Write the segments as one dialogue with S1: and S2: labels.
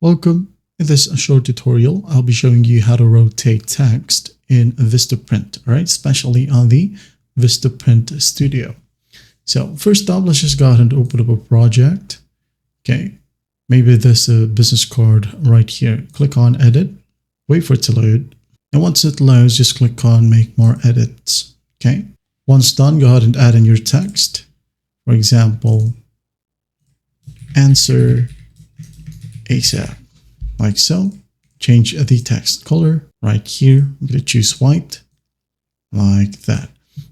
S1: Welcome. In this short tutorial, I'll be showing you how to rotate text in Vistaprint, all right? Especially on the Vistaprint Studio. So first up, let's just go ahead and open up a project. Okay, maybe this business card right here. Click on Edit, wait for it to load. And once it loads, just click on Make More Edits, okay? Once done, go ahead and add in your text. For example, answer ASAP, like so. Change the text color right here. I'm going to choose white, like that.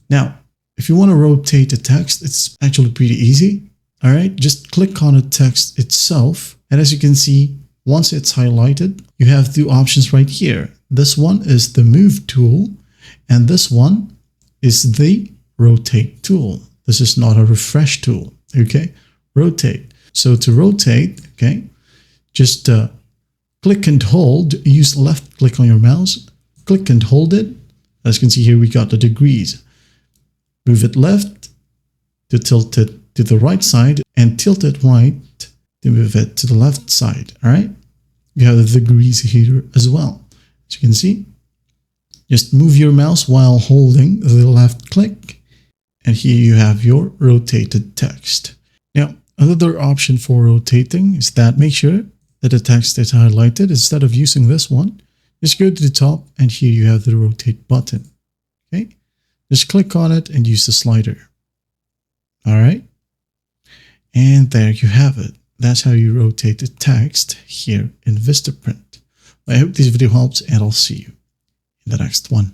S1: Now, if you want to rotate the text, it's actually pretty easy. All right, just click on the text itself. And as you can see, once it's highlighted, you have two options right here. This one is the Move tool, and this one is the Rotate tool. This is not a refresh tool, okay? Rotate. So to rotate, okay, just click and hold, use left click on your mouse, click and hold it. As you can see here, we got the degrees. Move it left to tilt it to the right side and tilt it right to move it to the left side, all right? You have the degrees here as well. As you can see, just move your mouse while holding the left click, and here you have your rotated text. Now, another option for rotating is that make sure that the text is highlighted. Instead of using this one, just go to the top and here you have the rotate button. Okay, just click on it and use the slider. All right, and there you have it. That's how you rotate the text here in Vistaprint. I hope this video helps, and I'll see you in the next one.